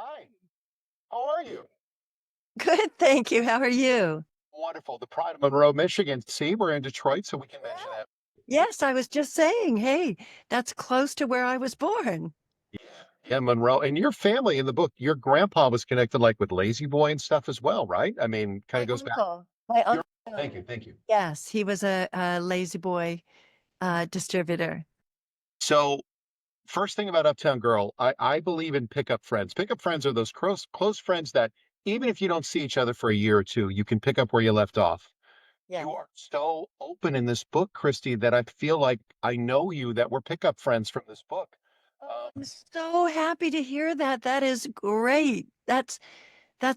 Hi, how are you? Good, thank you. How are you? Wonderful. The pride of Monroe, Michigan. See, we're in Detroit, so we can mention Yeah. that. Yes, I was just saying, hey, that's close to where I was born. Yeah. Yeah, Monroe. And your family in the book, your grandpa was connected like with Lazy Boy and stuff as well, right? I mean, kind of My goes back. uncle. My Your, uncle. thank you, thank you. Yes, he was a lazy boy distributor. So, first thing about Uptown Girl, I believe in pickup friends. Pickup friends are those close friends that even if you don't see each other for a year or two, you can pick up where you left off. Yes. You are so open in this book, Christy, that I feel like I know you, that we're pickup friends from this book. Oh, I'm so happy to hear that. That is great. That's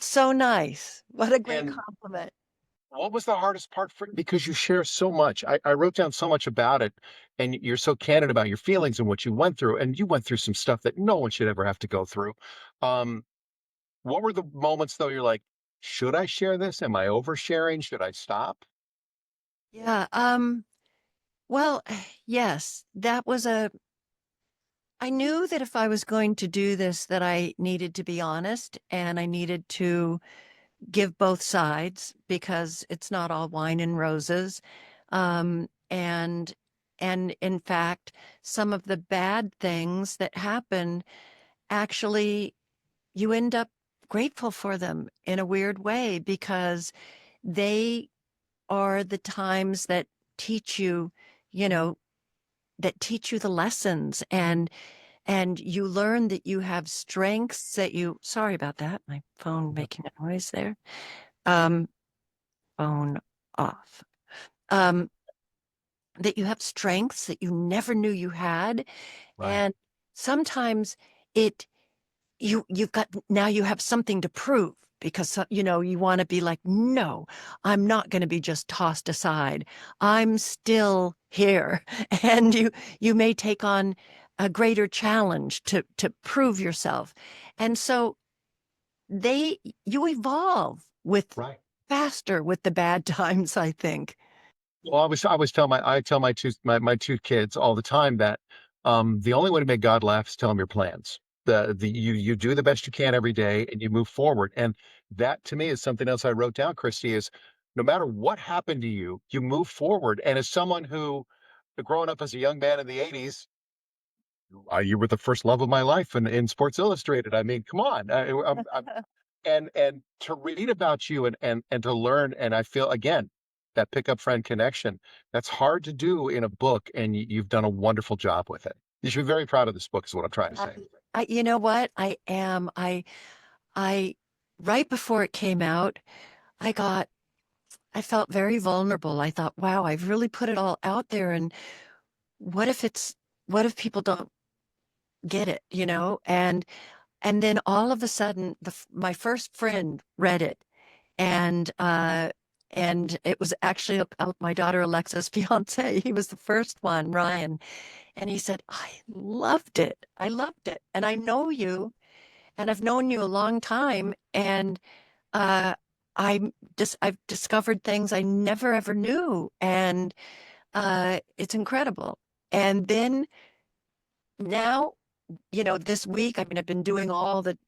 so nice. What a great And compliment. what was the hardest part for because you share so much. I wrote down so much about it, and you're so candid about your feelings and what you went through, and you went through some stuff that no one should ever have to go through. Um, what were the moments though you're like, should I share this? Am I oversharing? Should I stop? Yeah, well, yes, that was a I knew that if I was going to do this that I needed to be honest and I needed to give both sides because it's not all wine and roses. Um, and and in fact, some of the bad things that happen actually you end up grateful for them in a weird way because they are the times that teach you, you know, that teach you the lessons and you learn that you have strengths that you sorry about that, my phone making a noise there. Um, phone off. Um, that you have strengths that you never knew you had. Right. And sometimes it you've got now you have something to prove because you want to be like, no, I'm not going to be just tossed aside. I'm still here. And you may take on a greater challenge to prove yourself. And so they you evolve with Right. faster with the bad times, I think. Well, I tell my two kids all the time that the only way to make God laugh is tell him your plans. You do the best you can every day and you move forward. And that to me is something else I wrote down, Christy, is no matter what happened to you, you move forward. And as someone who growing up as a young man in the 80s, you were the first love of my life in Sports Illustrated. I mean, come on. And to read about you and to learn, and I feel again that pickup friend connection, that's hard to do in a book, and you've done a wonderful job with it. You should be very proud of this book, is what I'm trying to I, say. you know what? I am. I, right before it came out, I got, I felt very vulnerable. I thought, wow, I've really put it all out there. And what if what if people don't get it, And then all of a sudden, my first friend read it and, and it was actually my daughter Alexa's fiance. He was the first one, Ryan. And he said, I loved it. I loved it. And I know you and I've known you a long time. And uh, I've discovered things I never ever knew, and it's incredible. And then now, this week, I mean, I've been doing all the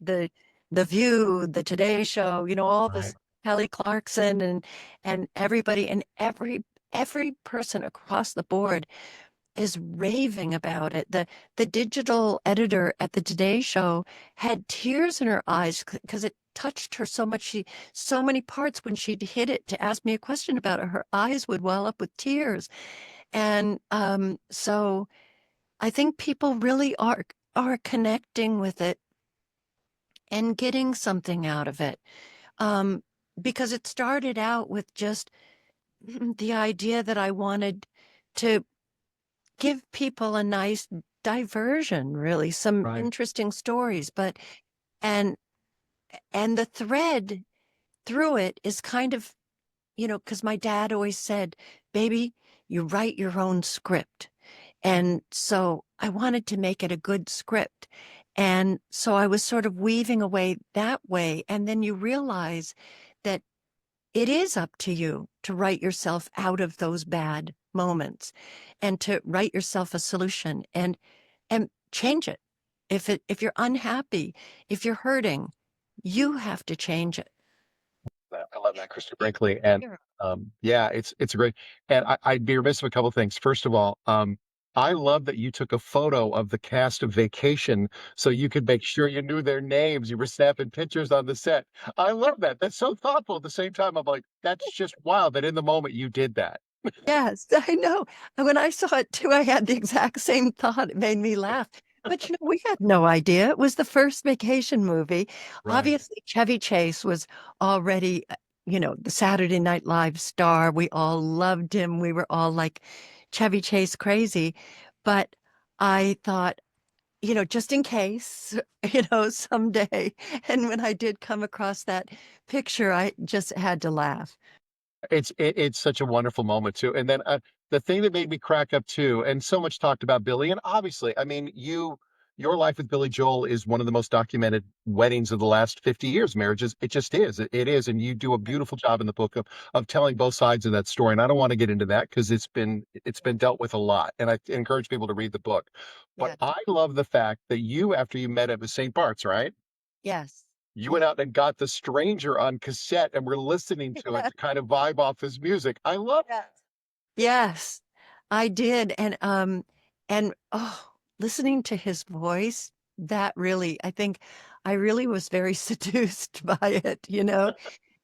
View, the Today Show, all Right. this Kelly Clarkson and everybody and every person across the board is raving about it. The digital editor at the Today Show had tears in her eyes because it touched her so much. So many parts when she'd hit it to ask me a question about it, her eyes would well up with tears. And so I think people really are connecting with it and getting something out of it. Um, because it started out with just the idea that I wanted to give people a nice diversion, really, some Right. interesting stories, but and and the thread through it is kind of, because my dad always said, baby, you write your own script. And so I wanted to make it a good script. And so I was sort of weaving away that way. And then you realize that it is up to you to write yourself out of those bad moments and to write yourself a solution and change it. If you're unhappy, if you're hurting, you have to change it. I love that, Christie Brinkley, and, You're yeah, it's great, and I'd be remiss of a couple things. First of all, I love that you took a photo of the cast of Vacation so you could make sure you knew their names, you were snapping pictures on the set. I love that, that's so thoughtful. At the same time, I'm like, "That's just wild that in the moment you did that." Yes, I know. And when I saw it too, I had the exact same thought. It made me laugh. But, we had no idea. It was the first vacation movie. Right. Obviously, Chevy Chase was already, the Saturday Night Live star. We all loved him. We were all like Chevy Chase crazy. But I thought, just in case, someday. And when I did come across that picture, I just had to laugh. It's such a wonderful moment too, and then, the thing that made me crack up too, and so much talked about Billy, and obviously, I mean, your life with Billy Joel is one of the most documented weddings of the last 50 years, marriages. It just is. It is, and you do a beautiful job in the book of telling both sides of that story, and I don't wanna get into that because it's been dealt with a lot, and I encourage people to read the book. But Yes. I love the fact that you, after you met him at St. Bart's, right? Yes. You went out and got The Stranger on cassette and were listening to it Yes. to kind of vibe off his music. I love Yes. Yes, I did, listening to his voice, that really I think I really was very seduced by it,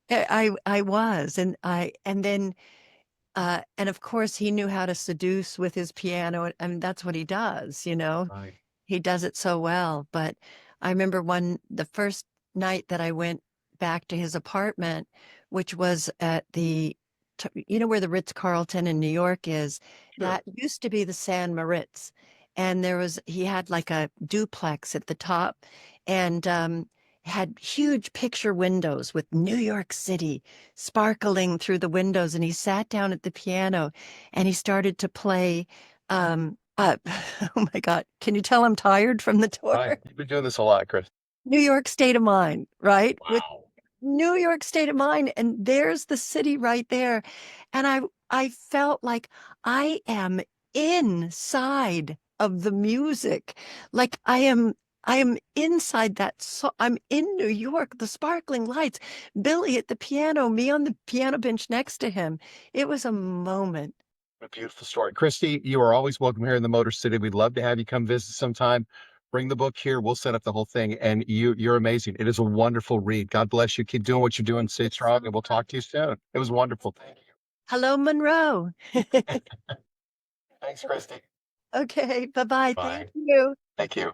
I was, and then, and of course, he knew how to seduce with his piano, and that's what he does, Right. he does it so well. But I remember the first night that I went back to his apartment, which was at where the Ritz-Carlton in New York is, Sure. that used to be the San Moritz. And he had like a duplex at the top and had huge picture windows with New York City sparkling through the windows. And he sat down at the piano and he started to play oh my God. Can you tell I'm tired from the tour? Right. You've been doing this a lot, Chris. New York State of Mind, right? With Wow. New York State of Mind, and there's the city right there. And I felt like I am inside of the music. Like I am inside that so I'm in New York, the sparkling lights, Billy at the piano, me on the piano bench next to him. It was a moment. A beautiful story. Christy, you are always welcome here in the Motor City. We'd love to have you come visit sometime. Bring the book here. We'll set up the whole thing. And you're amazing. It is a wonderful read. God bless you. Keep doing what you're doing. Stay strong, and we'll talk to you soon. It was wonderful. Thank you. Hello, Monroe. Thanks, Christy. Okay, bye-bye. Thank Bye. you. Thank you.